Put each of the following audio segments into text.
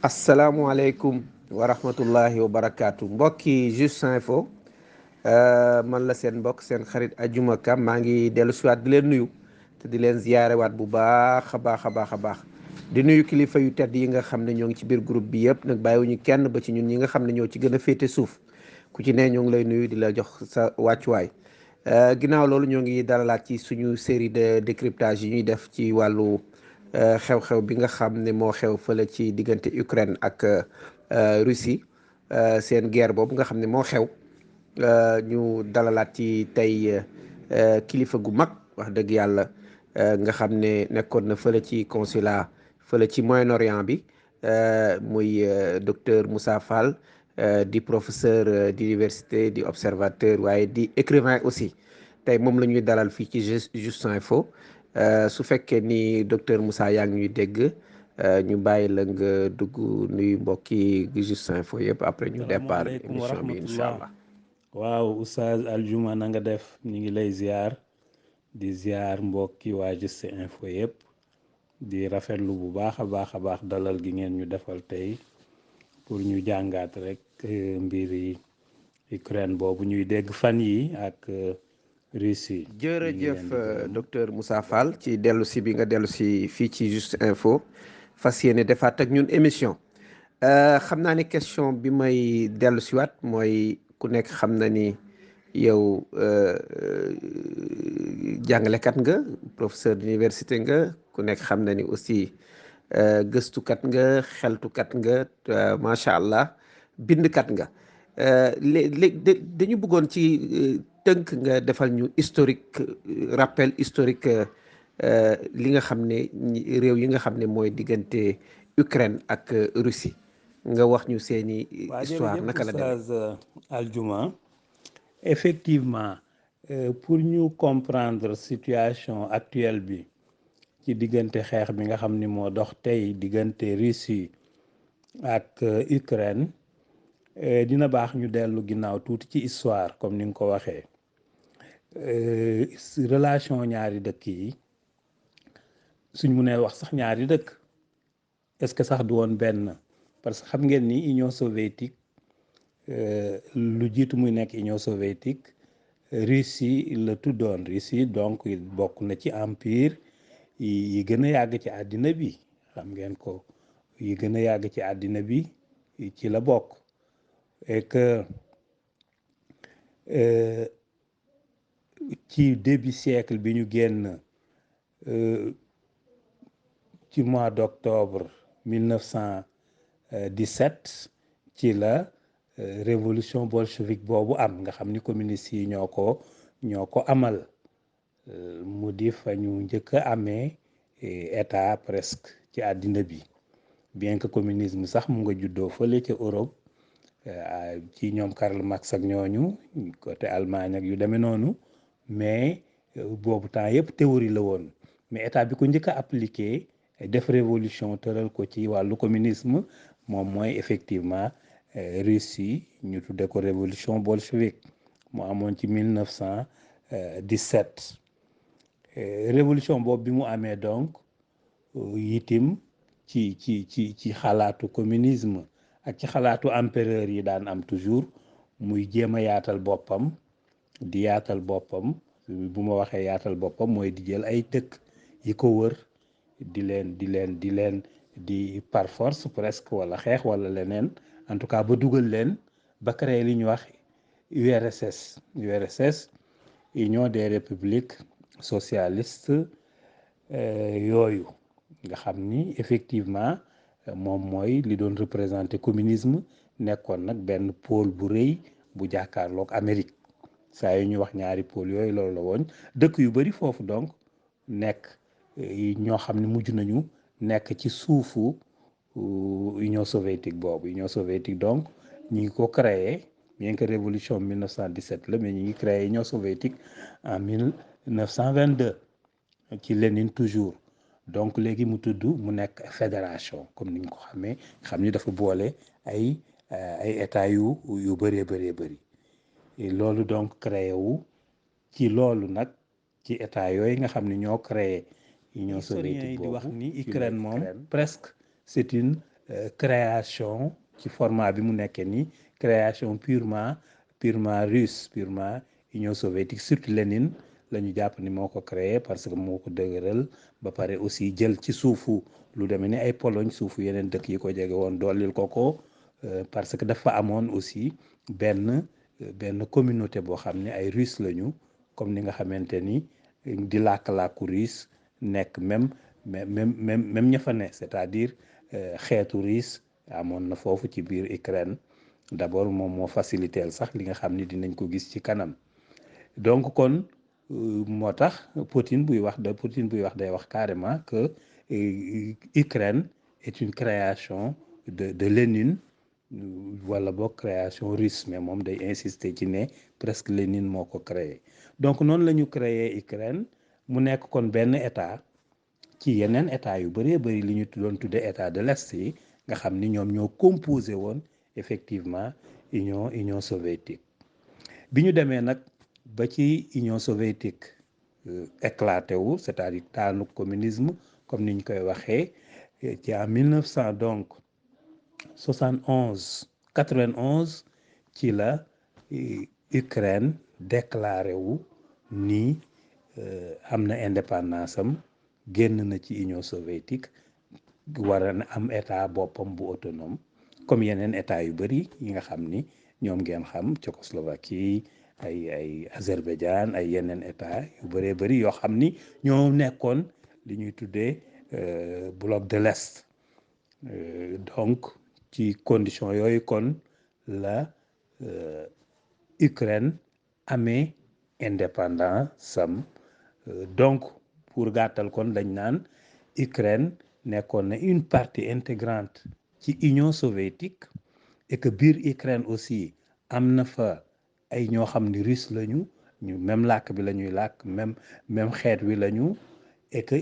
asalaamualeykum wa rahmatullahi wa barakaatu mbokki Juste Info man la seen mbokk seen xarit Adjuma Kam maa ngi dellu siwaat di leen nuyu te di leen ziyaarewaat bu baax a baax a baax a baax di nuyu kilifa yu tedd yi nga xam ne ñoo ngi ci biir groupe bi yëpp nag bàyyiwuñu kenn ba ci ñun ñi nga xam ne ñoo ci gën a féete suuf ku ci ne ñoo ngi lay nuyu di la jox sa wàccuwaay ginnaaw loolu ñoo ngi dalalaat ci suñu série de décryptage yi ñuy def ci wàllu xew-xew bi nga xam ne moo xew fële ci diggante Ukraine ak Russie seen guerre boobu nga xam ne moo xew ñu dalalaat ci tey kilifa gu mag wax dëgg yàlla nga xam ne nekkoon na fële ci consulat fële ci Moyen-Orient bi muy docteur Moussa Fall di professeur d'université di observateur waaye di écrivain aussi tey moom la ñuy dalal fii ci Juste Info su fekkee ni docteur Moussa yaa ngi ñuy dégg ñu bàyyi la nga dugg nuyu mbokki Juste Info yëpp après ñu départ salaamaaleykum wa émission bi incha rahmatullah. allah. waaw oustaz Aljuma na nga def ñu ngi lay ziar di ziar mbokki waa Juste Info yëpp di rafetlu bu baax a baax dalal gi ngeen ñu defal tey pour ñu jàngaat rek mbir yi Ukraine boobu ñuy dégg fan yi ak Russie. jërëjëf docteur Moussa Fall ci dellu si bi nga dellu si fii ci Juste Info fas yéene defaat ak ñun émission xam naa ni question bi may dellu siwaat mooy ku nekk xam na ni yow jàngalekat nga professeur d'université nga ku nekk xam na ni aussi gëstukat nga xeltukat nga macha allah bindkat nga léegi dañu bëggoon ci tënk nga defal ñu historique rappel historique li nga xam ne réew yi nga xam ne mooy diggante Ukraine ak Russie nga wax ñu seeni histoire naka la demee. oustaz Aljuma effectivement pour ñu comprendre situation actuelle bi ci diggante xeex bi nga xam ni moo dox tey diggante Russie ak Ukraine dina baax ñu dellu ginnaaw tuuti ci histoire comme ni nga ko waxee relation ñaari dëkk yi suñ mënee wax sax ñaari dëkk est-ce que sax du woon benn parce que xam ngeen ni Union soviétique lu jiitu muy nekk Union soviétique Russie la tuddoon Russie donc bokk na ci empire yi gën a yàgg ci àddina bi xam ngeen ko yi gën a yàgg ci àddina bi ci la bokk et que ci début siècle bi ñu génn ci mois d'octobre 1917 ci la révolution bolchevique boobu am nga xam ni communistes yi ñoo ko amal mu di fa ñu njëkk a amee état presque ci àddina bi bien que communisme sax mu nga juddoo fële ca Europe ci ñoom Karl Marx ak ñooñu côté Allemagne ak yu demee noonu mais boobu temps yëpp théorie la woon mais état bi ko njëkk a appliqué def révolution tëral ko ci wàllu communisme moom mooy effectivement Russie ñu tudde ko révolution bolchevique mu amoon ci 1917 révolution boobu bi mu amee donc yitim ci xalaatu communisme ak ci xalaatu empereur yi daan am toujours muy jéem a yaatal boppam di yaatal boppam bu ma waxee yaatal boppam mooy di jël ay dëkk yi ko wër di par force presque wala xeex wala leneen en tout cas ba dugal leen ba créer li ñuy wax URSS Union des républiques socialistes yooyu nga xam ni effectivement moom mooy li doon représenter communisme nekkoon nag benn pôle bu rëy bu jàkkaarloog Amérique saa yu ñuy wax ñaari pôle yooyu loolu la woon dëkk yu bari foofu donc nekk ñoo xam ne mujj nañu nekk ci suufu Union soviétique boobu Union soviétique donc ñi ngi ko créé bien que révolution 1917 la mais ñi ngi créé Union soviétique en 1922 ci Lénine toujours donc léegi mu tudd mu nekk fédération comme ni ñu ko xamee xam ni dafa boole ay états yu bëree bëri loolu donc créé wu ci loolu nag ci état yooyu nga xam ne ñoo créé Union soviétique boobu di wax ni Ukraine moom presque c'est une création ci format bi mu nekkee nii création purement russe purement Union soviétique surtout Lénine la ñu jàpp ni moo ko créé parce que moo ko dëgëral ba pare aussi jël ci suufu lu demee ni ay Pologne suufu yeneen dëkk yi ko jege woon doolil ko parce que dafa amoon aussi benn communauté boo xam ne ay russe lañu comme ni nga xamante ni di làkk-làkku russe nekk même ña fa ne c'est-à-dire xeetu russe amoon na foofu ci biir Ukraine d'abord moom moo faciliteel sax li nga xam ni dinañ ko gis ci kanam donc kon moo tax Poutine buy wax day wax carrément que Ukraine est une création de Lénine wala boog création russe mais moom day insister ci ne presque Lénine moo ko créé donc noonu la ñu créé Ukraine mu nekk kon benn état ci yeneen état yu bëree bëri li ñu doon tuddee état de l'Est yi nga xam ni ñoom ñoo composé woon effectivement Union soviétique bi ñu demee nag ba ci Union soviétique éclaté wu c'est-à-dire taanu communisme comme ni ñu koy waxee ci en 1900 donc 71 91 ci la Ukraine déclaré wu ni am na indépendance am génn na ci Union soviétique war a am état boppam bu autonome comme yeneen état yu bëri yi nga xam ni ñoom ngeen xam Tchécoslovaquie ay Azerbaïdjan ay yeneen état yu bëree bëri yoo xam ni ñoo nekkoon li ñuy tuddee bloc de l'Est donc ci condition yooyu kon la Ukraine amee indépendance sam donc pour gàttal kon dañ naan Ukraine nekkoon na une partie intégrante ci Union soviétique et que biir Ukraine aussi am na fa ay ñoo xam ni russe lañu ñu même làkk bi la ñuy làkk même xeet wi lañu et que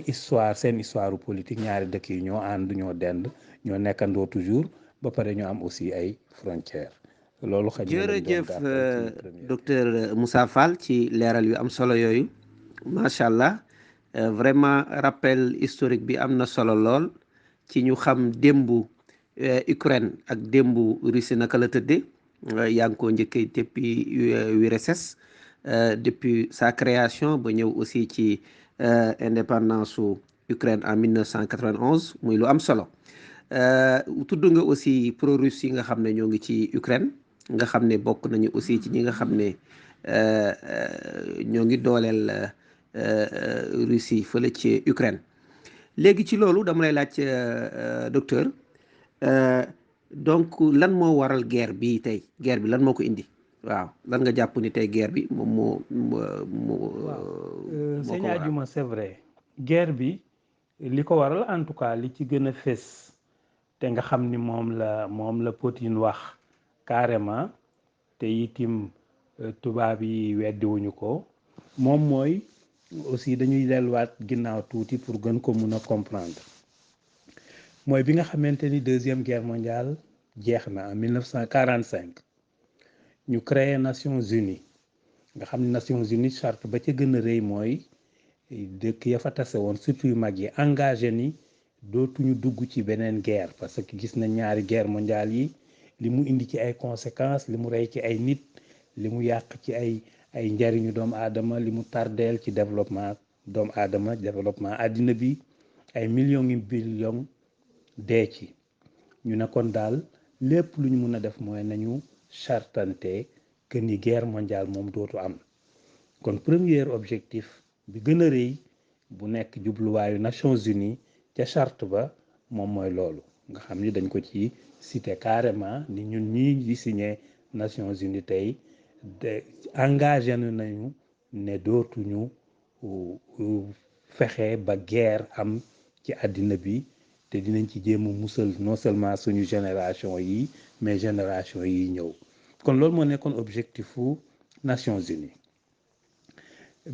seen histoire politique ñaari dëkk yi ñoo ànd ñoo dend ñoo nekkandoo toujours ba pare ñu am aussi ay frontières loolu xëy na lañ doon jërëjëf docteur Moussa Fall ci leeral yu am solo yooyu macha allah vraiment rappel historique bi am na solo lool ci ñu xam démbu Ukraine ak démbu Russie naka la tëddee yaa ngi ko njëkkee depuis URSS depuis sa création ba ñëw aussi ci indépendance su Ukraine en 1991 muy lu am solo tudd nga aussi pro-russe yi nga xam ne ñoo ngi ci Ukraine nga xam ne bokk nañu aussi ci ñi nga xam ne ñoo ngi dooleel Russie fële ci Ukraine léegi ci loolu dama lay laaj docteur donc lan moo waral guerre bi tey guerre bi lan moo ko indi waaw lan nga jàpp ni tey guerre bi moom sëñ Adjuma c'est vrai guerre bi li ko waral en tout cas li ci gën a fés te nga xam ni moom la Poutine wax carrément te itim tubaab yi weddiwuñu ko moom mooy aussi dañuy delluwaat ginnaaw tuuti pour gën ko mun a comprendre mooy bi nga xamante ni deuxième guerre mondiale jeex na en 1945 ñu créé Nations Unies nga xam ne Nations Unies charte ba ca gën a rëy mooy dëkk ya fa tase woon surtout yu mag yi engagé ni dootuñu dugg ci beneen guerre parce que gis na ñaari guerre mondiale yi li mu indi ci ay conséquences li mu rey ci ay nit li mu yàq ci ay njariñu doomu aadama li mu tardeel ci développement doomu aadama développement àddina bi ay millions yi billions dee ci ñu ne kon daal lépp lu ñu mun a def mooy nañu chartante que ni guerre mondiale moom dootu am kon premier objectif bi gën a rëy bu nekk jubluwaayu Nations Unies ca charte ba moom mooy loolu nga xam ni dañ ko ci cité carrément ni ñun ñii di signé Nations Unies tey de engagé nañu ne dootuñu fexe ba guerre am ci àddina bi te dinañ ci jéem a musal non seulement suñu génération yi mais génération yi ñëw kon loolu moo nekkoon objectifu Nations Unies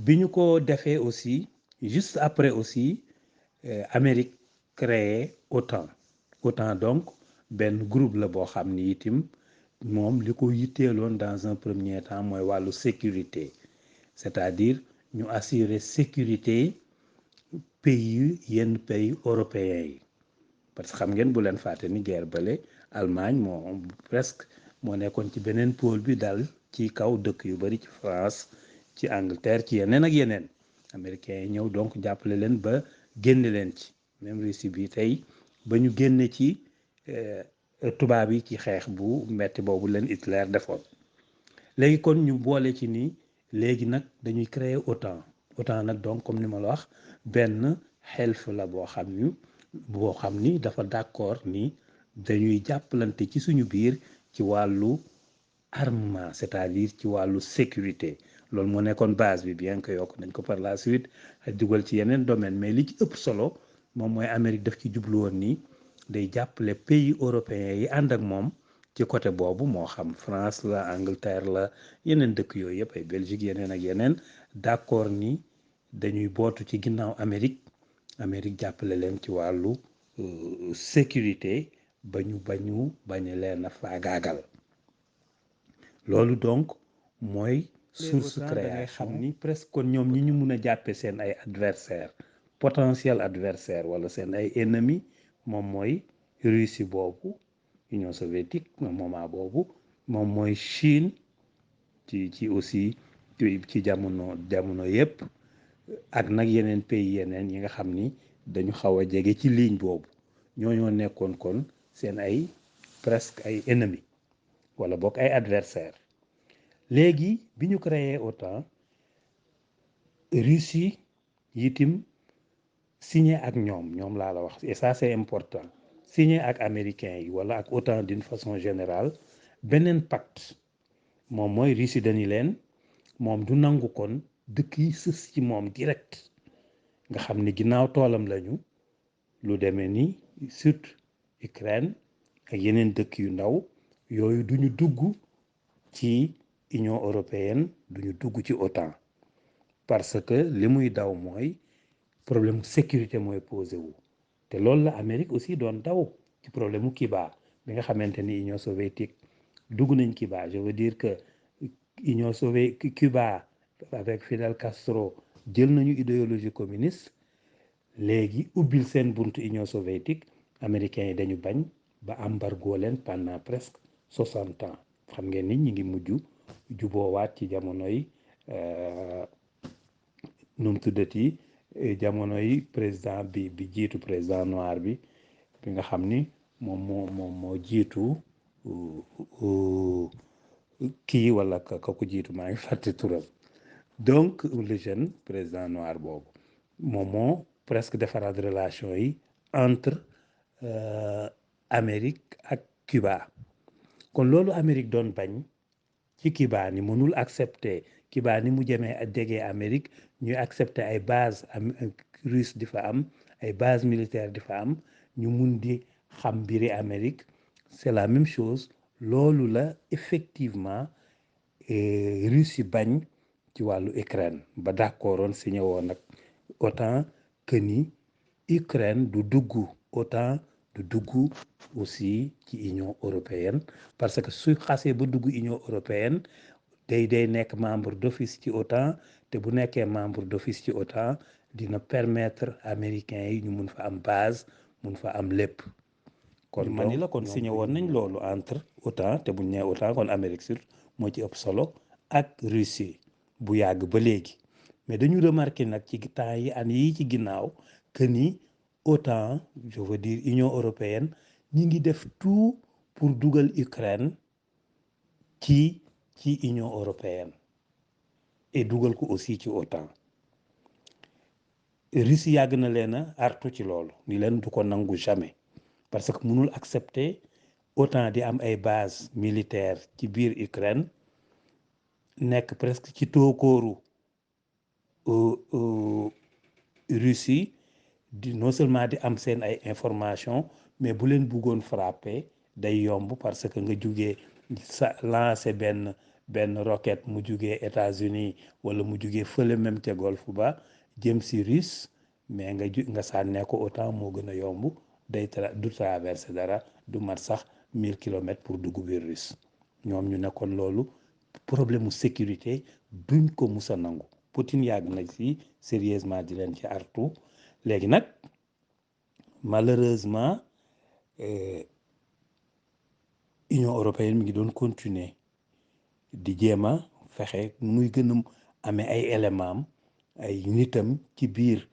bi ñu ko defee aussi juste après aussi Amérique créé OTAN donc benn groupe la boo xam ni itim moom li ko yitteeloon dans un premier temps mooy wàllu sécurité c'est-à-dire ñu assurer sécurité yenn pays européens yi parce que xam ngeen bu leen fàtte ni guerre bale Allemagne moo presque moo nekkoon ci beneen pôle bi dal ci kaw dëkk yu bari ci France ci Angleterre ci yeneen ak yeneen américains yi ñëw donc jàppale leen ba génne leen ci même Russie bi tey ba ñu génne ci tubaab yi ci xeex bu metti boobu leen Hitler defoon léegi kon ñu boole ci ni léegi nag dañuy créer OTAN nag donc comme ni ma la wax benn xelf la boo xam ni dafa d'accord ni dañuy jàppalante ci suñu biir ci wàllu armement c'est-à-dire ci wàllu sécurité loolu moo nekkoon base bi bien que yokk nañ ko par la suite dugal ci yeneen domaine mais li ci ëpp solo moom mooy Amérique daf ci jublu woon ni day jàppale pays européens yi ànd ak moom ci côté boobu moo xam France la Angleterre la yeneen dëkk yooyu yëpp ay Belgique yeneen ak yeneen d'accord ni dañuy bootu ci ginnaaw Amérique jàppale leen ci wàllu sécurité bañ leen a faagaagal loolu donc mooy source création xam ni presque kon ñoom ñi ñu mun a jàppe seen ay adversaire potentiel adversaire wala seen ay ennemi moom mooy Russie boobu Union soviétique moment boobu moom mooy Chine ci aussi ci jamono yépp ak nag yeneen pays yeneen yi nga xam ni dañu xaw a jege ci ligne boobu ñoo nekkoon kon seen ay presque ay ennemis wala bokk ay adversaire léegi bi ñu créé OTAN Russie yitim signé ak ñoom laa la wax et ça c'est important signé ak américains yi wala ak OTAN d'une façon générale beneen pacte moom mooy Russie dañu leen moom du nangu kon dëkk yi sës ci moom direct nga xam ni ginnaaw toolam lañu lu demee ni surtout Ukraine ak yeneen dëkk yu ndaw yooyu duñu dugg ci Union européenne duñu dugg ci OTAN parce que li muy daw mooy problème sécurité mooy posé wu te loolu la Amérique aussi doon daw ci problème mu Cuba bi nga xamante ni Union soviétique dugg nañ Cuba je veux dire que Union soviétique Cuba avec Fidel Castro jël nañu idéologie communiste léegi ubbil seen buntu Union soviétique américains yi dañu bañ ba embargo leen pendant presque 60 ans xam ngeen ni ñi ngi mujj juboowaat ci jamonoy nu mu tuddati jamonoy président bi jiitu président noir bi nga xam ni moo jiitu kii wala ka ko jiitu maa ngi fàtte turam donc le jeune président noir boobu moom moo presque defaraat relation yi entre Amérique ak Cuba kon loolu Amérique doon bañ ci Cuba ni mënul accepter Cuba ni mu jëmee ak jege Amérique ñuy accepter ay base russe di fa am ay base militaire di fa am ñu mun di xam mbiri Amérique c'est la même chose loolu la effectivement Russie bañ ci wàllu Ukraine ba d'accordoon signé woon nag autant que ni Ukraine du dugg autant du dugg aussi ci Union européenne parce que su xasee ba dugg Union européenne day nekk membre d'office ci OTAN te bu nekkee membre d'office ci OTAN dina permettre américains yi ñu mun fa am base mun fa am lépp kon mani la kon signé woon nañ loolu entre OTAN te buñ nee OTAN kon Amérique Sud moo ci ëpp solo ak Russie bu yàgg ba léegi mais dañu remarqué nag ci temps yi an yii ci ginnaaw que ni OTAN je veux dire Union européenne ñi ngi def tout pour dugal Ukraine ci Union européenne et dugal ko aussi ci OTAN Russie yàgg na leen a artu ci loolu ni leen du ko nangu jamais parce que mënul accepter OTAN di am ay base militaire ci biir Ukraine nekk presque ci tookooru Russie di non seulement di am seen ay information mais bu leen bëggoon frapper day yomb parce que nga jugee sa lancer benn roquette mu jugee États-Unis wala mu jugee fële même ca Golfe ba jëm si Russe mais nga sànnee ko OTAN moo gën a yomb du traverser dara du mat sax 1000 kilomètres pour dugg biir Russe ñoom ñu nekkoon loolu problème mu sécurité duñ ko mus a nangu Poutine yàgg na si sérieusement di leen ci artu léegi nag malheureusement Union européenne mi ngi doon continuer di jéem a fexe nu muy gën a amee ay éléments am ay nitam ci biir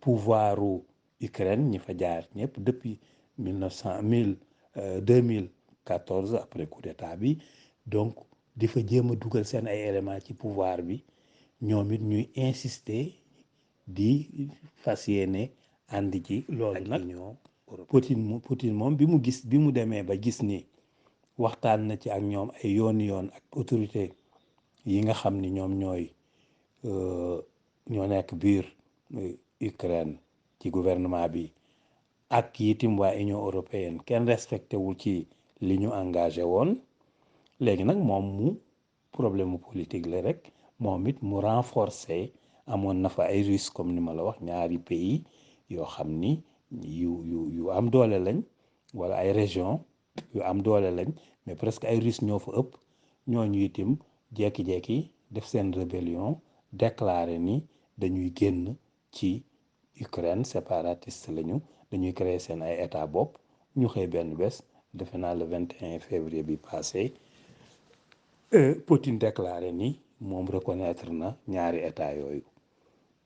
pouvoiru Ukraine ñi fa jaar ñëpp depuis 2014 après coup d'état bi donc di fa jéem a dugal seen ay éléments ci pouvoir bi ñoom it ñuy insister di fas yéene ànd ci loolu nag Poutine moom bi mu demee ba gis ni waxtaan na ci ak ñoom ay yoon ak autorité yi nga xam ni ñoom ñoo nekk biir Ukraine ci gouvernement bi ak itim waa Union européenne kenn respecté wul ci li ñu engagé woon léegi nag moom mu problème mu politique la rek moom it mu renforcer amoon na fa ay Russes comme ni ma la wax ñaari pays yoo xam ni yu am doole lañ wala ay région yu am doole lañ mais presque ay Russes ñoo fa ëpp ñooñu itim jekki-jekki def seen rébellion déclaré ni dañuy génn ci Ukraine séparatiste lañu dañuy créer seen ay état bopp ñu xëy benn bés defe naa le 21 février bi passé Poutine déclaré ni moom reconnaître na ñaari état yooyu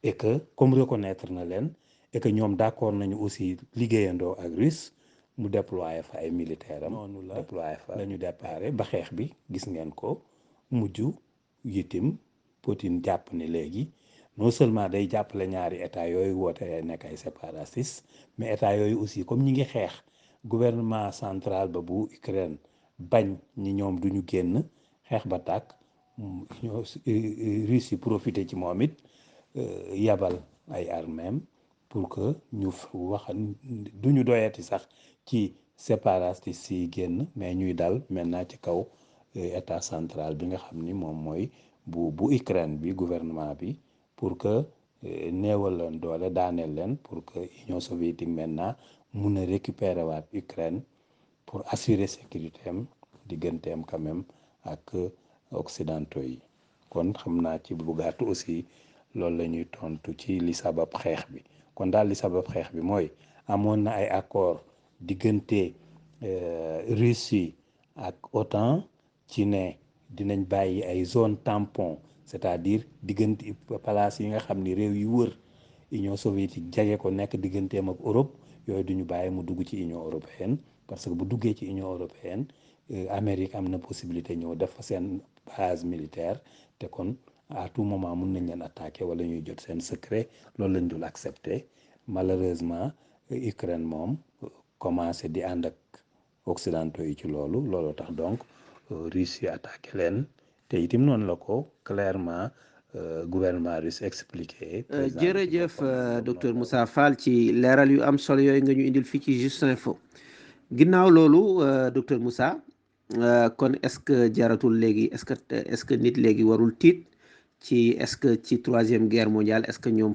et que comme reconnaître na leen et que ñoom d'accord nañu aussi liggéeyandoo ak Russe mu déployé fa ay militaires am noonu la déployé fa la ñu déparé ba xeex bi gis ngeen ko mujj yitim Poutine jàpp ni léegi non seulement day jàppale ñaari état yooyu woote nekk ay séparatistes mais état yooyu aussi comme ñi ngi xeex gouvernement central ba bu Ukraine bañ ñi ñoom duñu génn xeex ba tàkk Russie profité ci moom it yabal ay armèm pour que ñu wax duñu doyati sax ci séparatistes yi génn mais ñuy dal maintenant ci kaw état central bi nga xam ni moom mooy bu Ukraine bi gouvernement bi pour que néewal leen doole daaneel leen pour que Union soviétique maintenant mun a récupérer waat Ukraine pour assurer sécurité am digganteem quand même ak occidentaux yi kon xam naa ci bu gàtt aussi loolu la ñuy tontu ci li sabab xeex bi kon daal li sabab xeex bi mooy amoon na ay accord diggante Russie ak OTAN ci ne dinañ bàyyi ay zone tampon c'est-à-dire diggante place yi nga xam ni réew yi wër Union soviétique jege ko nekk digganteem ak Europe yooyu duñu bàyyi mu dugg ci Union européenne parce que bu duggee ci Union européenne Amérique am na possibilité ñëw def fa seen base militaire te kon à tout moment mun nañ leen attaquer wala ñuy jot seen secret loolu lañ dul accepter malheureusement Ukraine moom commencé di ànd ak occidentaux yi ci loolu tax donc Russie attaqué leen te itam noonu la ko clairement gouvernement russe expliqué. jërëjëf docteur Moussa Fall ci leeral yu am solo yooyu nga ñu indil fii ci Juste Info ginnaaw loolu docteur Moussa kon est-ce que jaratul léegi est-ce que nit léegi warul tiit ci est-ce que ci troisième guerre mondiale est-ce que ñoom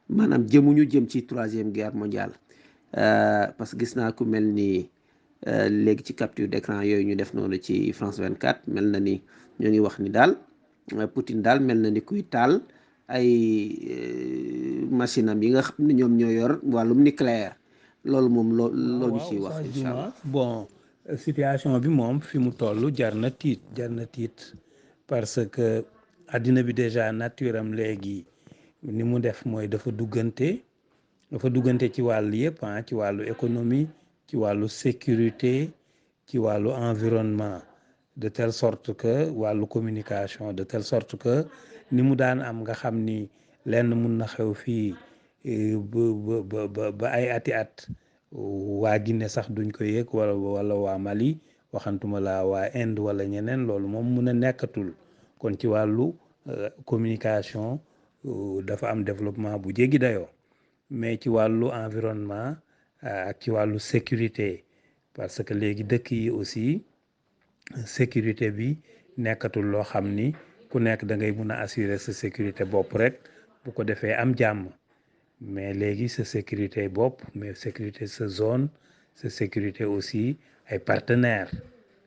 maanaam jëm ci troisième guerre mondiale parce que gis naa ku mel ni léegi ci capture d'écran yooyu ñu def noonu ci France 24 mel na ni ñoo ngi wax ni daal Poutine daal mel na ni kuy taal ay machine am yi nga xam ne ñoom ñoo yor wàllum nucléaire loolu moom loolu ñu ciy wax incha allah. bon situation bi moom fi mu toll jar na tiit parce que addina bi déjà nature am léegi ni mu def mooy dafa duggante ci wàllu yëpp ci wàllu économie ci wàllu sécurité ci wàllu environnement de telle sorte que wàllu communication de telle sorte que ni mu daan am nga xam ni lenn mun na xew fii ba ay ati at waa Guinée sax duñ ko yëg wala waa Mali waxantuma la waa Inde wala ñeneen loolu moom mun a nekkatul kon ci wàllu communication dafa am développement bu jéggi dayoo mais ci wàllu environnement ak ci wàllu sécurité parce que léegi dëkk yi aussi sécurité bi nekkatul loo xam ni ku nekk da ngay mun a assurer sa sécurité bopp rek bu ko defee am jàmm mais léegi sa sécurité bopp mais sécurité sa zone sa sécurité aussi ay partenaires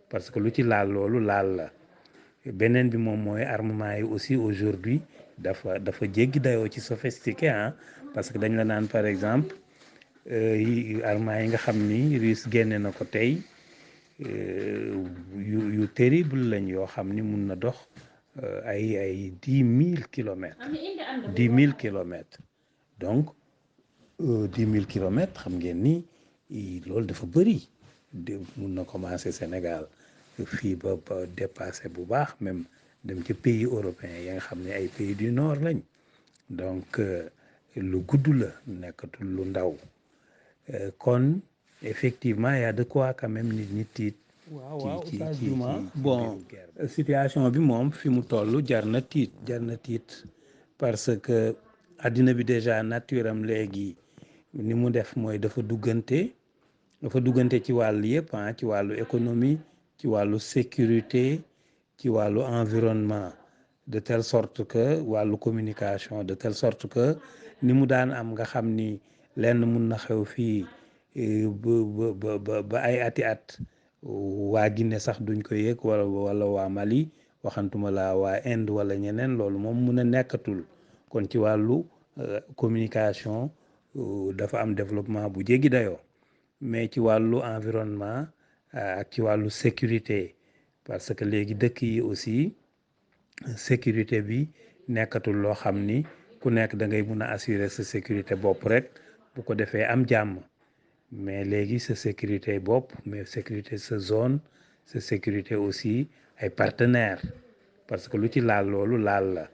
parce que lu ci laal loolu laal la beneen bi moom mooy armement yi aussi aujourd'hui dafa jéggi dayoo ci sophistiqué parce que dañ la naan par exemple armement yi nga xam ni Russie génne na ko tey yu terrible lañ yoo xam ni mun na dox ay 10 000 kilomètres 10 000 kilomètres donc 10 000 kilomètres xam ngeen ni loolu dafa bëri mun na commencer Sénégal fii ba dépassé bu baax même dem ci pays européens yi nga xam ne ay pays du nord lañ donc lu gudd la nekkatul lu ndaw kon effectivement y a de quoi quand même nit ñi tiit. waaw Oustaz Juma bon situation bi moom fi mu toll jar na tiit parce que addina bi déjà nature am léegi ni mu def mooy dafa duggante ci wàllu yëpp ci wàllu économie ci wàllu sécurité ci wàllu environnement de telle sorte que wàllu communication de telle sorte que ni mu daan am nga xam ni lenn mun na xew fii ba ay ati at waa Guinée sax duñ ko yëg wala waa Mali waxantuma la waa Inde wala ñeneen loolu moom mun a nekkatul kon ci wàllu communication dafa am développement bu jéggi dayoo mais ci wàllu environnement ak ci wàllu sécurité parce que léegi dëkk yi aussi sécurité bi nekkatul loo xam ni ku nekk da ngay mun a assurer sa sécurité bopp rek bu ko defee am jàmm mais léegi sa sécurité bopp mais sécurité sa zone sa sécurité aussi ay partenaires parce que lu ci laal loolu laal la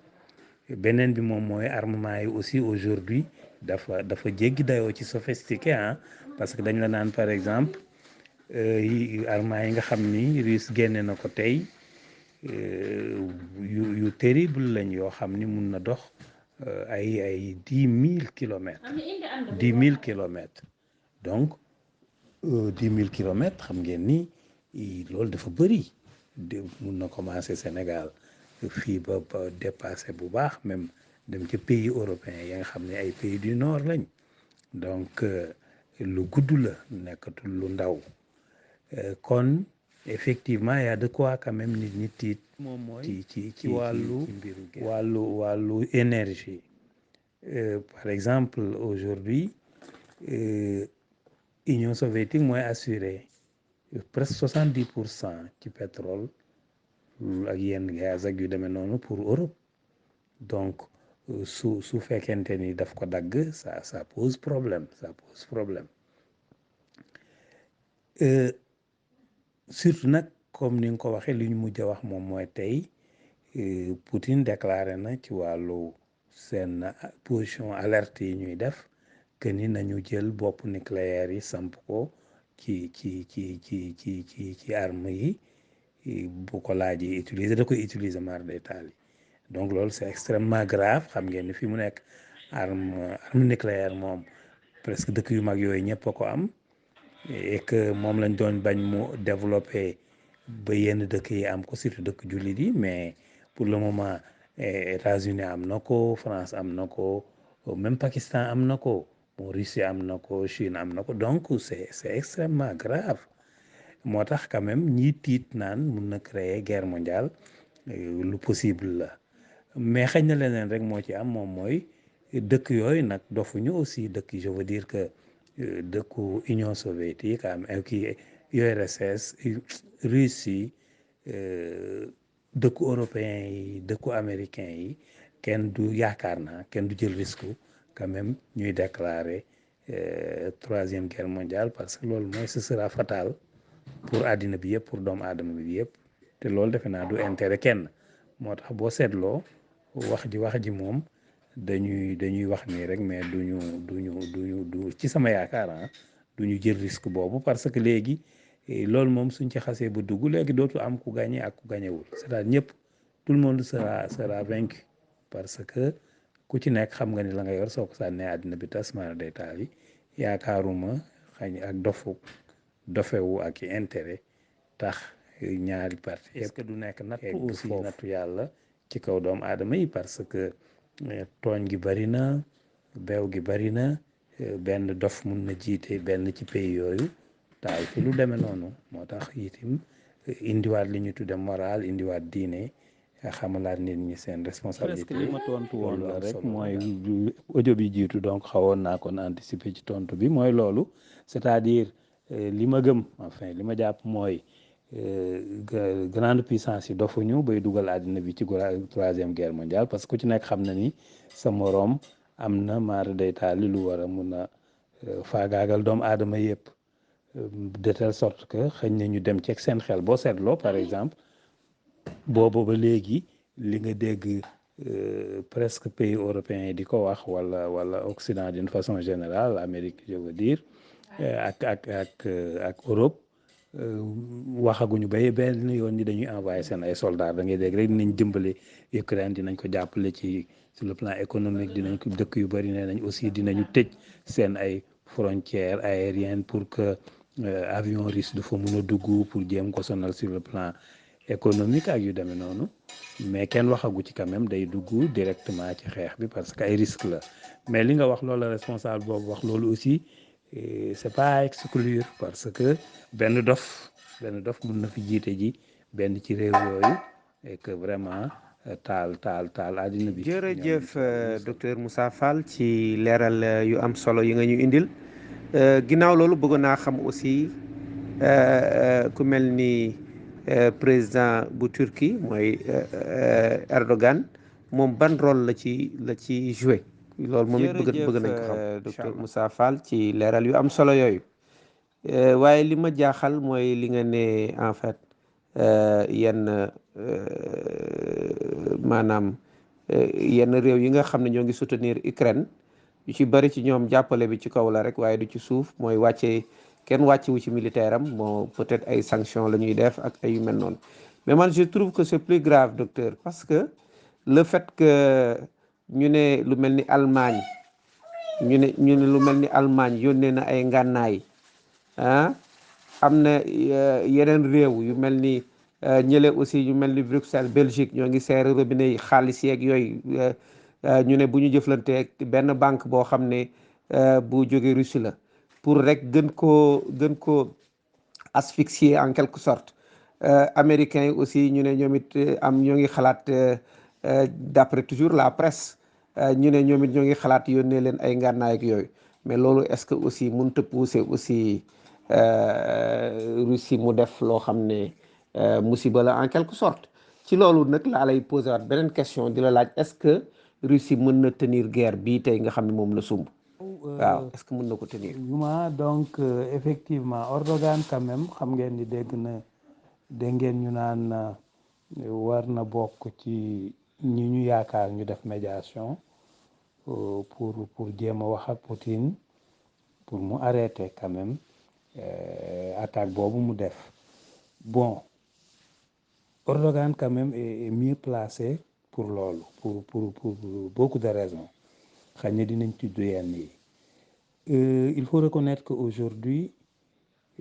beneen bi moom mooy armement yi aussi aujourd'hui dafa jéggi dayoo ci sophistiqué parce que dañ la naan par exemple armement yi nga xam ni Russie génne na ko tey yu terrible lañ yoo xam ni mun na dox ay 10 000 kilomètres 10 000 kilomètres donc 10 000 kilomètres xam ngeen ni loolu dafa bëri mun na commencer Sénégal fii ba dépassé bu baax même dem ci pays européens yi nga xam ne ay pays du nord lañ donc lu gudd la nekkatul lu ndaw kon effectivement y a de quoi quand même nit ñi tiit moom mooy ci wàllu énergie par exemple aujourd'hui Union soviétique mooy assuré presque 70% ci pétrole ak yenn gaz ak yu demee noonu pour Europe donc su fekkente ni daf ko dagg ça pose problème surtout nag comme ni nga ko waxee li ñu mujj a wax moom mooy tey Poutine déclaré na ci wàllu seen position alerte yi ñuy def que ni nañu jël bopp nucléaire yi samp ko ci arme yi bu ko laajee utiliser da koy utiliser mar d'Italie donc loolu c'est extrêmement grave xam ngeen ni fi mu nekk arme nucléaire moom presque dëkk yu mag yooyu ñëpp a ko am et que moom lañ doon bañ mu développer ba yenn dëkk yi am ko surtout dëkk jullit yi mais pour le moment États-Unis am na ko France am na ko même Pakistan am na ko bon Russie am na ko Chine am na ko donc c'est extrêmement grave moo tax quand même ñi tiit naan mun na créer guerre mondiale lu possible la mais xëy na leneen rek moo ci am moom mooy dëkk yooyu nag dofuñu aussi dëkk je veux dire que dëkku Union soviétique am kii URSS Russie dëkku européen yi dëkku américain yi kenn du yaakaar naa kenn du jël risque quand même ñuy déclarer troisième guerre mondiale parce que loolu mooy ce sera fatal pour àddina bi yëpp pour doomu aadama bi yëpp te loolu defe naa du intérêt kenn moo tax boo seetloo wax ji moom dañuy wax nii rek mais du ci sama yaakaar duñu jël risque boobu parce que léegi loolu moom suñ ci xasee ba dugg léegi dootu am ku gagné ak ku gagnéwul c'est-à-dire ñëpp tout le monde sera vaincu parce que ku ci nekk xam nga ni la nga yor soo ko sànnee àddina bi tas mara day taal yi yaakaaruma xañ ak dofewu ak intérêt tax ñaari parti est-ce que du nekk nattu aussi nattu yàlla ci kaw doomu aadama yi parce que tooñ gi bari na beew gi bari na benn dof mun na jiite benn ci pays yooyu taay fi lu demee noonu moo tax itam indiwaat li ñu tudde moral indiwaat diine xamalaat nit ñi seen responsabilité. presque li ma tontu woon loolu la am rek solo mooy daal. audio bi jiitu donc xawoon naa kon anticiper ci tontu bi mooy loolu c'est-à-dire li ma gëm enfin li ma jàpp mooy grande puissance yi dofuñu bay dugal àddina bi ci troisième guerre mondiale parce que ku ci nekk xam na ni sa moroom am na maara day taali lu war a mun a faagaagal doomu aadama yëpp de telle sorte que xëy na ñu dem ceeg seen xel boo seetloo par exemple boobu ba léegi li nga dégg presque pays européens yi di ko wax wala Occident d'une façon générale Amérique je veux dire ak Europe waxaguñu ba benn yoon ni dañuy envoyé seen ay soldats da ngay dégg rek dinañ dimbale Ukraine dinañ ko jàppale ci sur le plan économique dinañ ko dëkk yu bëri nee nañ aussi dinañu tëj seen ay frontières aériennes pour que avion russe du fa mun a dugg pour jéem ko sonal sur le plan économique ak yu demee noonu mais kenn waxagu ci quand même day dugg directement ci xeex bi parce que ay risque la mais li nga wax loolu la responsable boobu wax loolu aussi c'est pas à exclure parce que benn dof mun na fi jiite ji benn ci réew yooyu et que vraiment taal àddina bi. jërëjëf docteur Moussa Fall ci leeral yu am solo yi nga ñu indil ginnaaw loolu bëgg naa xam aussi ku mel ni président bu Turquie mooy Erdogan moom ban rôle la ci joué loolu moom it bëgg nañ ko xam docteur Moussa Fall ci leeral yu am solo yooyu waaye li ma jaaxal mooy li nga ne en fait yenn maanaam yenn réew yi nga xam ne ñoo ngi soutenir Ukraine yu ci bari ci ñoom jàppale bi ci kaw la rek waaye du ci suuf mooy wàcce kenn wàccewu ci militaire am bon peut-être ay sanctions la ñuy def ak ay yu mel noonu mais man je trouve que c'est plus grave docteur parce que le fait que ñu ne lu mel ni Allemagne ñu ne lu mel ni Allemagne yónnee na ay ngànnaay am na yeneen réew yu mel ni ñële aussi yu mel ni Bruxelles Belgique ñoo ngi seere robinet yi xaalis yeeg yooyu ñu ne bu ñu jëflanteeg benn banque boo xam ne bu jóge Russie la pour rek gën koo asphyxier en quelque sorte américains yi aussi ñu ne ñoom it ñoo ngi xalaat d'après toujours la presse ñu ne ñoom it ñoo ngi xalaat yónnee leen ay ngànnaay ak yooyu mais loolu est-ce que aussi mënut a pousser aussi Russie mu def loo xam ne musiba la en quelque sorte ci loolu nag laa lay posé waat beneen question di la laaj est-ce que Russie mën na tenir guerre bii tey nga xam ne moom la sumb waaw est-ce que mën na ko tenir. donc effectivement Erdogan quand même xam ngeen ni dégg ngeen ñu naan war na bokk ci ñi ñu yaakaar ñu def médiation pour jéem a wax ak Poutine pour mu arrêter quand même attaque boobu mu def bon Erdogan quand même est mieux placé pour loolu pour beaucoup de raisons xëy na dinañ tudd yenn yi il faut reconnaître que aujourd'hui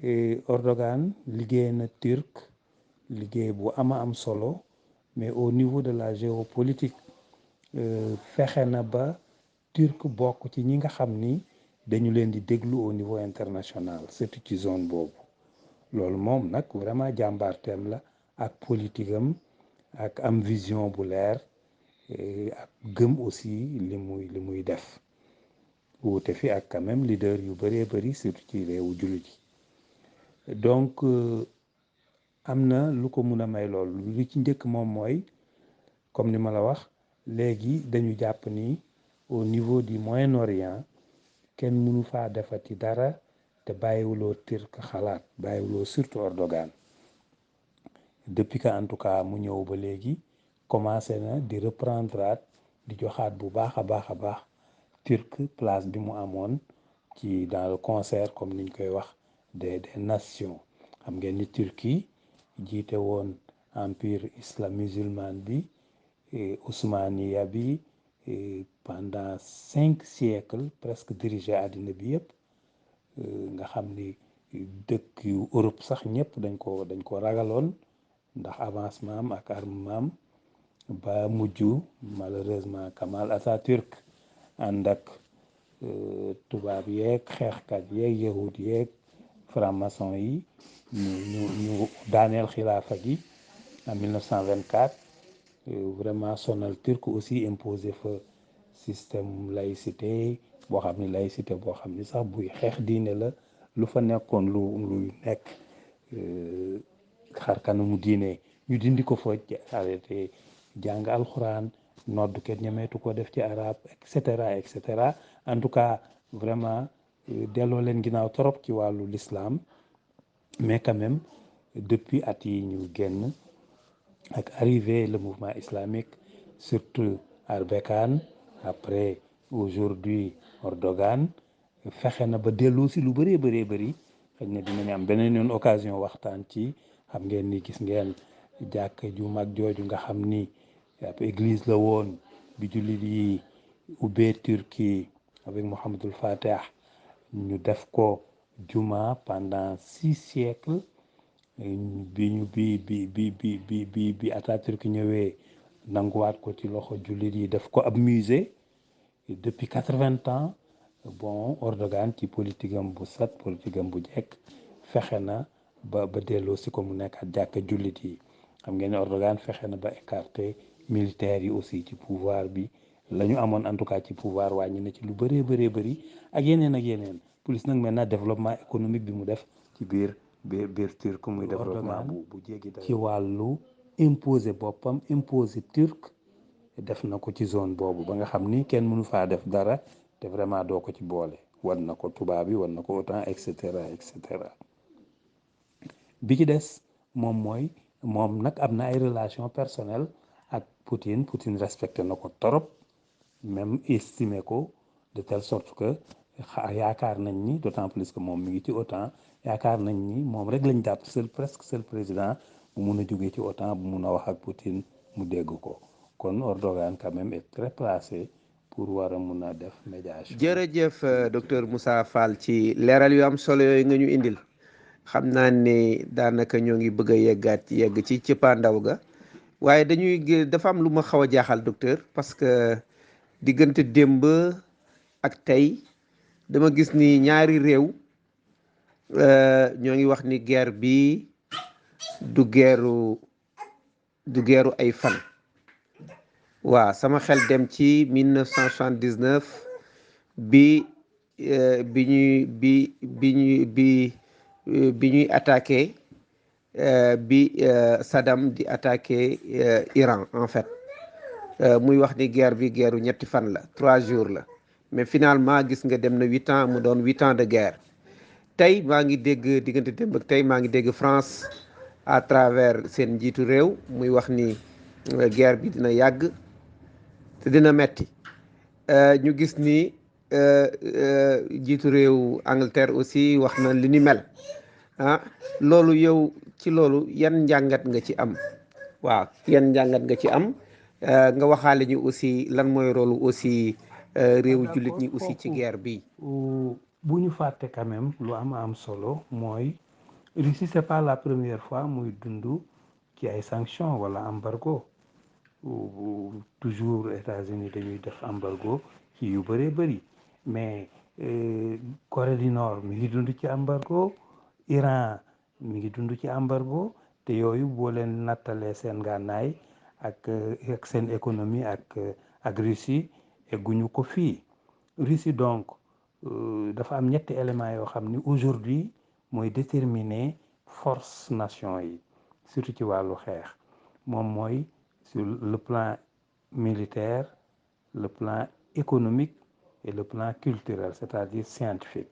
Erdogan liggéey na Turc liggéey bu am solo mais au niveau de la géopolitique fexe na ba Turc bokk ci ñi nga xam ni dañu leen di déglu au niveau international surtout ci zone boobu loolu moom nag vraiment jàmbaarteem la ak politique am ak am vision bu leer ak gëm aussi li muy def wuute fi ak quand même leader yu bëree bëri surtout ci réewu jullit yi donc am na lu ko mun a may loolu li ci njëkk moom mooy comme ni ma la wax léegi dañu jàpp ni au niveau du Moyen-Orient kenn mënu faa defati dara te bàyyiwuloo Turc xalaat bàyyiwuloo surtout Erdogan depuis que en tout cas mu ñëw ba léegi commencé na di reprendre di joxaat bu baax a baax Turc place bi mu amoon ci dans le concert comme niñ koy wax des nations xam ngeen ni Turquie jiite woon empire islam musulman bi Ousmania bi pendant 5 siècles presque dirigé àddina bi yëpp nga xam ni dëkk yu Europe sax ñëpp dañ ko ragaloon ndax avancement am ak armement am ba mujj malheureusement Kamal Atatürk ànd ak tubaab yeeg xeexkat yeeg yahud yeeg franc-maçon yi ñu daaneel xilaafa gi en 1924 vraiment sonal turc aussi imposé fa système laïcité boo xam ni laïcité boo xam ni sax buy xeex diine la lu fa nekkoon luy nekk xar kanamu diine ñu dindi ko fa arrêté jàng alxuraan nodd kenn ñemeetu ko def ci arab et cetera en tout cas vraiment delloo leen ginnaaw trop ci wàllu l'islam mais quand même depuis at yi ñu génn ak arrivé le mouvement islamique surtout Erbakan après aujourd'hui Erdogan fexe na ba dellu si lu bëree bëri xëy na dinañ am beneen yoon occasion waxtaan ci xam ngeen ni gis ngeen jàkk ju mag jooju nga xam ni ab église la woon bi jullit yi ubbee Turquie avec Mohamedul Fatah ñu def ko juma pendant 6 siècles bi Atatürk ñëwee nanguwaat ko ci loxo jullit yi def ko ab musée depuis 80 ans bon Erdogan ci politique am bu set politique am bu jekk fexe na ba delloo si ko mu nekk ak jàkka jullit yi xam ngeen ne Erdogan fexe na ba écarter militaires yi aussi ci pouvoir bi la ñu amoon en tout cas ci pouvoir wàññi na ci lu bëri ak yeneen plus nag maintenant développement économique bi mu def ci biir turc muy développement bu jéggi ci wàllu imposer boppam imposer turc def na ko ci zone boobu ba nga xam ni kenn mënu faa def dara te vraiment doo ko ci boole wan na ko tubaab bi wan na ko OTAN et cetera bi ci des moom nag am na ay relation personnelle ak Poutine respecté na ko torop même estimé ko de telle sorte que yaakaar nañ ni d'autant plus que moom mi ngi ci OTAN yaakaar nañ ni moom rek lañ jàpp presque seul président bu mun a jógee ci OTAN bu mun a wax ak Poutine mu dégg ko kon Erdogan quand même est très placé pour war a mun a def médiation. jërëjëf docteur Moussa Fall ci leeral yu am solo yooyu nga ñu indil xam naa ne daanaka ñoo ngi bëgg a yegg ci cëppaandaw ga waaye dafa am lu ma xaw a jaaxal docteur parce que diggante démb ak tey dama gis ni ñaari réew ñoo ngi wax ni guerre bi du guerru ay fan. waaw sama xel dem ci 1979 bi ñuy attaqué bi Saddam di attaqué Iran en fait muy wax ni guerre bi guerru ñetti fan la 3 jours la mais finalement gis nga dem na 8 ans mu doon 8 ans de guerre tey maa ngi dégg diggante démb ak tey maa ngi dégg France à travers seen njiitu réew muy wax ni guerre bi dina yàgg te dina metti ñu gis ni jiitu réew Angleterre aussi wax na li ni mel loolu yow ci loolu yan njàngat nga ci am waaw yan njàngat nga ci am nga waxaale ñu aussi lan mooy rôle aussi réewu jullit ñi aussi ci guerre bi. bu ñu fàtte quand même lu am solo mooy Russie c'est pas la première fois muy dund ci ay sanctions wala embargo. Toujours États-Unis dañuy def embargo ci yu bëri mais Corée du Nord mi ngi dund ci embargo Iran mi ngi dund ci embargo te yooyu boo leen nattalee seen gànnaay ak seen économie ak Russie egguñu ko fii Russie donc dafa am ñetti éléments yoo xam ni aujourd'hui mooy déterminer force nation yi surtout ci wàllu xeex moom mooy sur le plan militaire, le plan économique et le plan culturel, c'est-à-dire scientifique.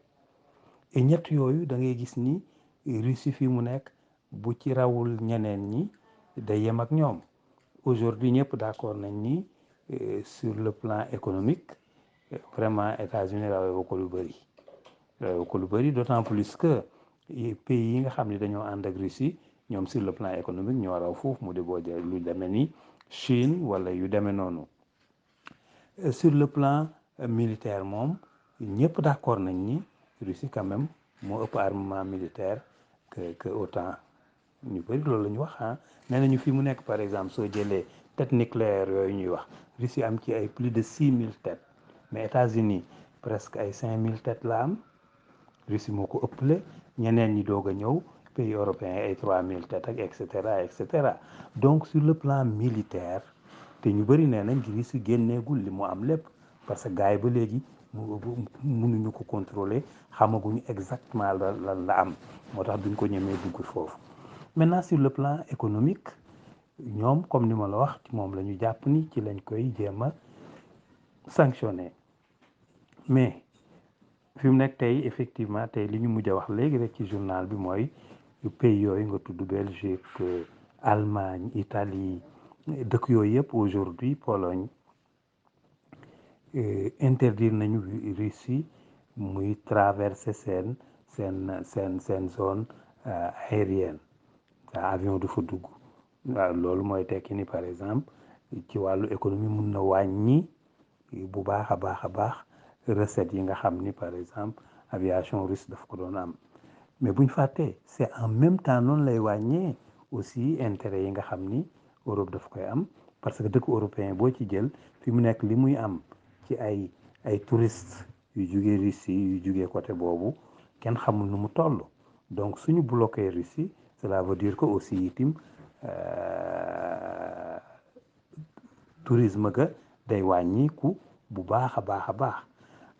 Et ñett yooyu da ngay gis ni Russie fi mu nekk bu ci rawul ñeneen ñi day yem ak ñoom aujourd'hui ñëpp d'accord nañ ni sur le plan économique vraiment États-Unis rawee ko lu bëri d'autant plus que pays yi nga xam ne dañoo ànd ak Russie ñoom sur le plan économique ñoo raw foofu mu di boo jël lu demee ni Chine wala yu demee noonu sur le plan militaire moom ñëpp d'accord nañ ni Russie quand même moo ëpp armement militaire que OTAN ñu bëri loolu la ñu wax nee nañu fi mu nekk par exemple soo jëlee tête nucléaire yooyu ñuy wax Russie am ci ay plus de 6000 têtes mais États-Unis presque ay 5000 têtes la am Russie moo ko ëppale ñeneen ñi doog a ñëw pays européens ay 3000 têtes ak et cetera donc sur le plan militaire te ñu bëri nee nañ Russie génneegul li mu am lépp parce que gars yi ba léegi mënuñu ko contrôler xamaguñu exactement lan la am moo tax duñ ko ñemee dugg foofu. Maintenant sur le plan économique ñoom comme ni ma la wax moom la ñu jàpp ni ci lañ koy jéem a sanctionné mais fi mu nekk tey effectivement tey li ñu mujj a wax léegi rek ci journal bi mooy pays yooyu nga tudd Belgique Allemagne Italie dëkk yooyu yëpp aujourd'hui Pologne interdire nañu Russie muy traverser seen zone aérienne avion du fa dugg waaw loolu mooy tekki ni par exemple ci wàllu économie mun na wàññi bu baax a baax recettes yi nga xam ni par exemple aviation russe daf ko doon am mais buñ fàttee c'est en même temps noonu lay wàññee aussi intérêt yi nga xam ni Europe daf koy am parce que dëkk européen boo ci jël fi mu nekk li muy am ci ay touristes yu jugee Russie yu jugee côté boobu kenn xamul nu mu toll donc suñu bloqué Russie cela veut dire que aussi itim tourisme ga day wàññiku bu baax a baax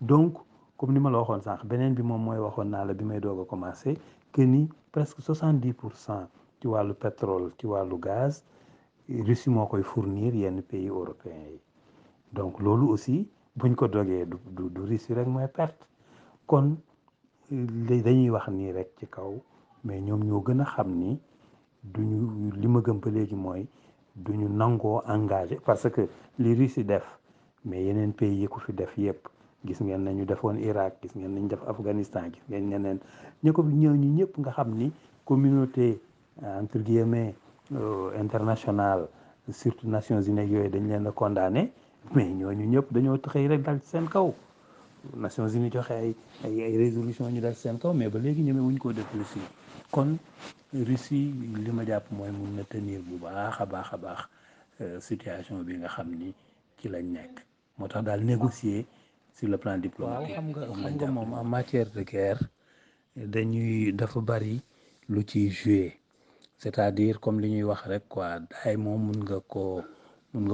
donc comme ni ma la waxoon sànq beneen bi moom mooy waxoon naa la bi may doog a commencé que ni presque 70% ci wàllu pétrole ci wàllu gaz Russie moo koy fournir yenn pays européens yi donc loolu aussi buñ ko dogee du Russie rek mooy perte kon dañuy wax nii rek ci kaw mais ñoom ñoo gën a xam ni duñu li ma gëm ba léegi mooy duñu nangoo engagé parce que li Russie def mais yeneen pays yi ko fi def yëpp gis ngeen nañu defoon Irak gis ngeen nañu def Afghanistan gis ngeen ñeneen ñooñu ñëpp nga xam ni communauté entre guillemets internationale surtout Nations Unies yooyu dañ leen a condamné mais ñooñu ñëpp dañoo xëy rek dal ci seen kaw Nations Unies joxe ay résolution ñu dal ci seen kaw mais ba léegi ñeme wuñ koo def Russie kon Russie li ma jàpp mooy mun na tenir bu baax a baax situation bi nga xam ni ci lañ nekk moo tax daal négocier sur le plan diplomatique. waaw xam nga moom en matière de guerre dafa bari lu ciy jouer c'est-à-dire comme li ñuy wax rek quoi daay moom mun nga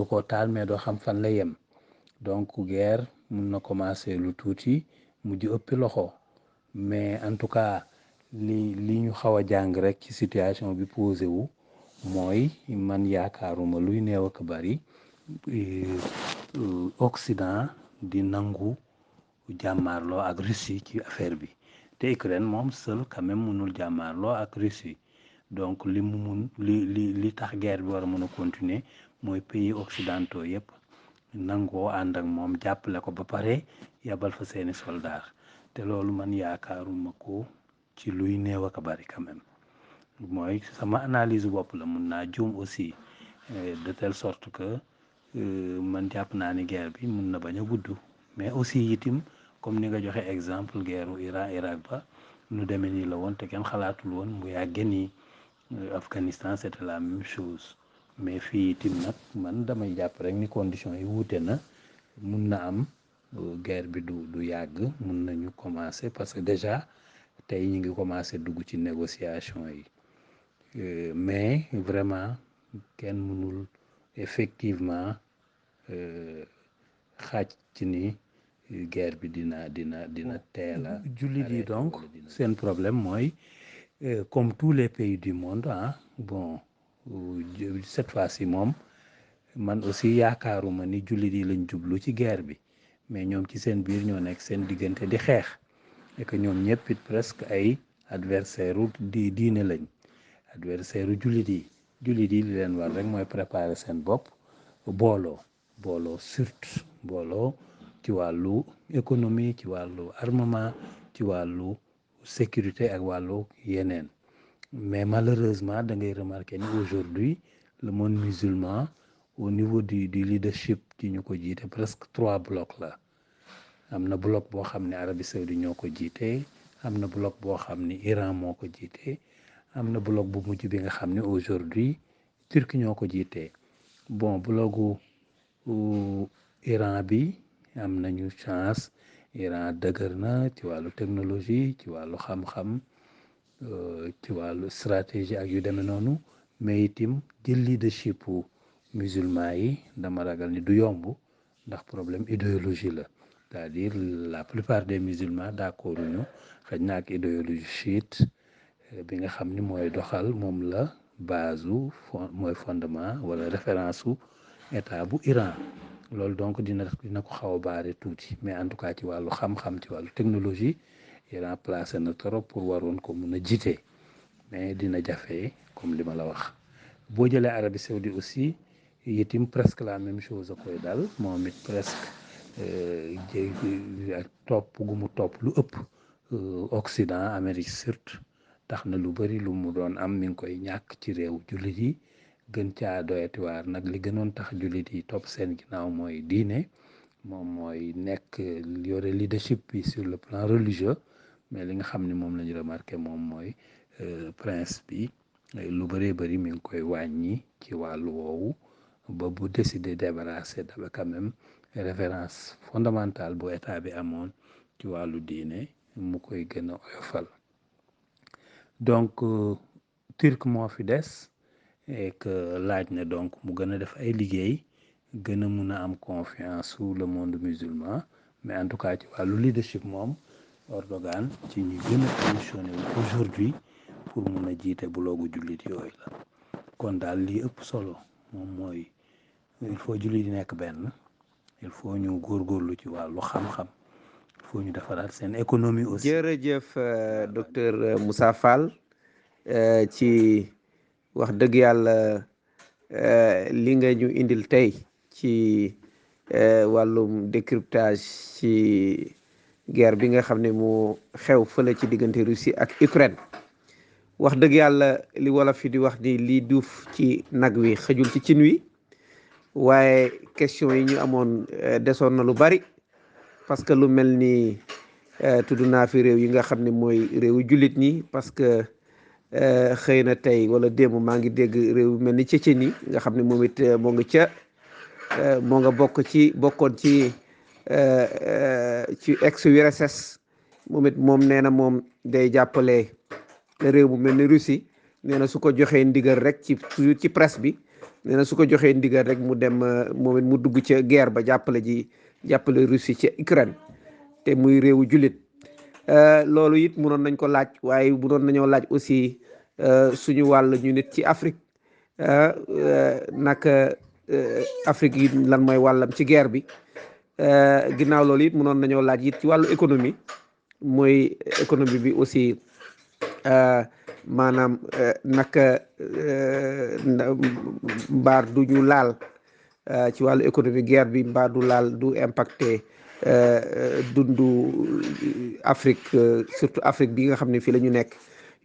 koo taal mais doo xam fan la yem donc guerre mun na commencer lu tuuti mujj ëppi loxo mais en tout cas li ñu xaw a jàng rek ci situation bi posé wu mooy man yaakaaruma luy néew ak bari Occident di nangu jàmmaarloo ak Russie ci affaire bi te Ukraine moom seul quand même mënul jàmmaarloo ak Russie donc li tax guerre bi war a mën a continuer mooy pays occidentaux yëpp nangoo ànd ak moom jàppale ko ba pare yabal fa seeni soldats te loolu man yaakaaruma ko ci luy néew ak bari quand même mooy sama analyse bopp la mun naa juum aussi de telle sorte que man jàpp naa ni guerre bi mun na bañ a gudd mais aussi itim comme ni nga joxe exemple guerre Iran Irak ba nu demee nii la woon te kenn xalaatul woon mu yàgge nii Afghanistan c'était la même chose mais fii itim nag man damay jàpp rek ni conditions yi wuute na mun na am guerre bi du yàgg mun nañu commencer parce que déjà tey ñu ngi commencer dugg ci négociation yi mais vraiment kenn mënul effectivement xaaj ci ni guerre bi dina teel a jullit yi donc seen problème mooy comme tous les pays du monde bon cette fois-ci moom man aussi yaakaaruma ni jullit yi lañ jublu ci guerre bi mais ñoom ci seen biir ñoo nekk seen diggante di xeex et que ñoom ñëpp it presque ay adversaire u diine lañ adversaire u jullit yi li leen war rek mooy préparer seen bopp booloo surtout booloo ci wàllu économie ci wàllu armement ci wàllu sécurité ak wàllu yeneen mais malheureusement da ngay remarquer ni aujourd'hui le monde musulman au niveau du leadership ci ñu ko jiite presque 3 blocs la am na bloc boo xam ne Arabie Saoudite ñoo ko jiite am na bloc boo xam ni Iran moo ko jiite am na bloc bu mujj bi nga xam ne aujourd'hui Turquie ñoo ko jiite bon blocu Iran bi am nañu chance Iran dëgër na ci wàllu technologie ci wàllu xam-xam ci wàllu stratégie ak yu demee noonu mais itim jël leadership musulman yi dama ragal ni du yomb ndax problème idéologie la c'est-à-dire la plupart des musulmans d'accord ñu xëy na ak idéologie chiite bi nga xam ni mooy doxal moom la base mooy fondement wala référence su état bu Iran loolu donc dina ko xaw a baare tuuti mais en tout cas ci wàllu xam-xam ci wàllu technologie Iran placé na trop pour waroon ko mun a jiite mais dina jafe comme li ma la wax boo jëlee Arabie Saoudite aussi itim presque la même chose a koy dal moom it presque ak topp gu mu topp lu ëpp Occident Amérique surtout tax na lu bari lu mu doon am mi ngi koy ñàkk ci réew jullit yi gën caa doyatiwaar nag li gënoon tax jullit yi topp seen ginnaaw mooy diine moom mooy nekk yore leadership bi sur le plan religieux mais li nga xam ni moom la ñu remarqué moom mooy prince bi lu bëree bëri mi ngi koy wàññi ci wàllu woowu ba bu décider débarrasser dafa quand même référence fondamentale bu état bi amoon ci wàllu diine mu koy gën a oyofal donc turc moo fi des et que laaj na donc mu gën a def ay liggéey gën a mun a am confiance sous le monde musulman mais en tout cas ci wàllu leadership moom Erdogan ci ñu gën a positionné wu aujourd'hui pour mun a jiite buloogu jullit yooyu la kon daal lii ëpp solo moom mooy il faut jullit di nekk benn il faut ñu góorgóorlu ci wàllu xam-xam il faut ñu defaraat seen économie aussi. jërëjëf docteur Moussa Fall ci wax dëgg yàlla li nga ñu indil tey ci wàllum décryptage ci guerre bi nga xam ne moo xew fële ci diggante Russie ak Ukraine wax dëgg yàlla li wolof fi di wax ni lii duuf ci nag wi xëjul ci cin wi waaye question yi ñu amoon desoon na lu bari parce que lu mel ni tudd naa fi réew yi nga xam ne mooy réewu jullit ñi parce que xëy na tey wala démb maa ngi dégg réew mel ni Tchétchénie nga xam ne moom it moo nga bokkoon ci ex URSS moom nee na moom day jàppale réew mu mel ni Russie nee na su ko joxee ndigal rek ci presse bi nee na su ko joxee ndigal rek mu dem moom it mu dugg ca guerre ba jàppale Russie ci Ukraine te muy réewu jullit loolu it munoon nañ ko laaj waaye munoon nañoo laaj aussi suñu wàll ñu nit ci Afrique naka Afrique yi lan mooy wàllam ci guerre bi ginnaaw loolu it munoon nañoo laaj it ci wàllu économie mooy économie bi aussi maanaam naka mbaar du ñu laal ci wàllu économie guerre bi mbaa du impacté dundu Afrique surtout Afrique bi nga xam ne fii la ñu nekk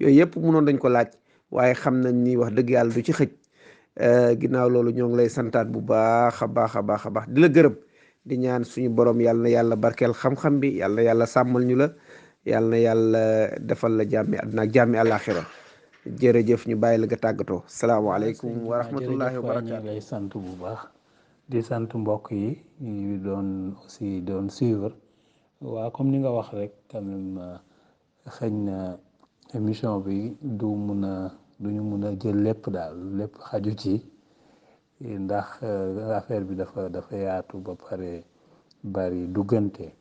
yooyu yëpp mënoon dañ ko laaj waaye xam nañ ni wax dëgg yàlla du ci xëj ginnaaw loolu ñoo ngi lay santaat bu baax a baax a baax a baax di la gërëm di ñaan suñu borom yàlla na yàlla barkeel xam-xam bi yàlla na yàlla sàmmal ñu la yàlla na yàlla defal la jàmmi àdduna ak jàmmi àllaaxira jërëjëf ñu bàyyi la nga tàggatoo salaamaaleykum wa rahmatullahi wa barakaatu. lay sant bu baax di sant mbokk yi ñu doon suivre waaw comme ni nga wax rek quand même xëy na émission bi duñu mun a jël lépp daal lépp xaju ci ndax affaire bi dafa yaatu ba pare bari duggante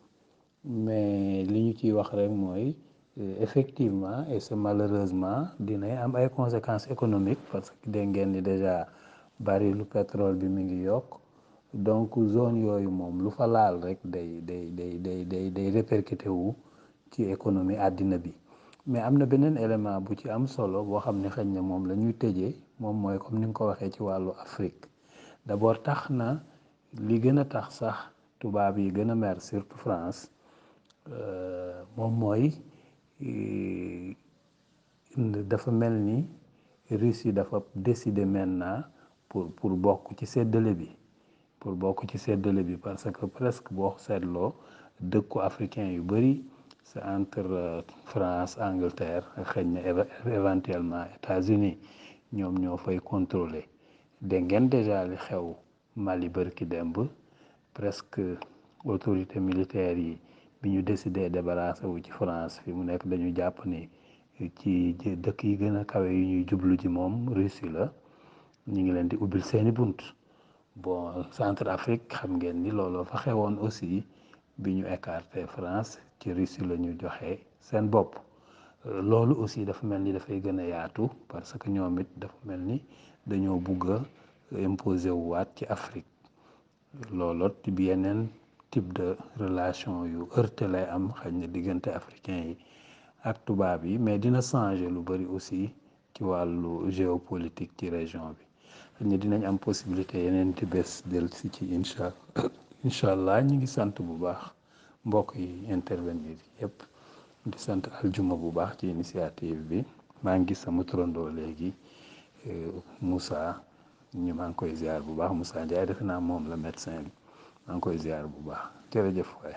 mais li ñu ciy wax rek mooy effectivement et c'est malheureusement dinay am ay conséquences économiques parce que dégg ngeen ni déjà bari lu pétrole bi mi ngi yokk donc zone yooyu moom lu fa laal rek day répercuté wu ci économie àddina bi mais am na beneen élément bu ci am solo boo xam ne xëy na moom la ñuy tëjee moom mooy comme ni nga ko waxee ci wàllu Afrique d'abord tax na li gën a tax sax tubaab yi gën a mer surtout France moom mooy dafa mel ni Russie dafa décider maintenant pour bokk ci séddale bi parce que presque boo seetloo dëkku africain yu bëri c'est entre France Angleterre xëy na éventuellement États-Unis ñoom ñoo fay contrôler dégg ngeen déjà li xew Mali bërki demb presque autorité militaire yi bi ñu décidé débarrasser wu ci France fi mu nekk dañu jàpp ni ci dëkk yi gën a kawe yi ñuy jublu ji moom Russie la ñu ngi leen di ubbil seeni bunt bon Centrafrique xam ngeen ni looloo fa xewoon aussi bi ñu écarté France ci Russie la ñu joxe seen bopp loolu aussi dafa mel ni dafay gën a yaatu parce que ñoom it dafa mel ni dañoo bugg a imposer wu waat ci Afrique looloot bi yeneen type de relation yu heurté lay am xëy na diggante africain yi ak tubaab yi mais dina changer lu bari aussi ci wàllu géopolitique ci région bi xëy na dinañ am possibilité yeneen ti bés del si ci incha allah ñu ngi sant bu baax mbokk yi intervenir yëpp di sant aljuma bu baax ci initiative bi maa ngi gis sama turandoo léegi Moussa ñu maa ngi koy ziar bu baax Moussa Ndiaye defe naa moom la médecin bi maa ngi koy ziar bu baax jërëjëf waay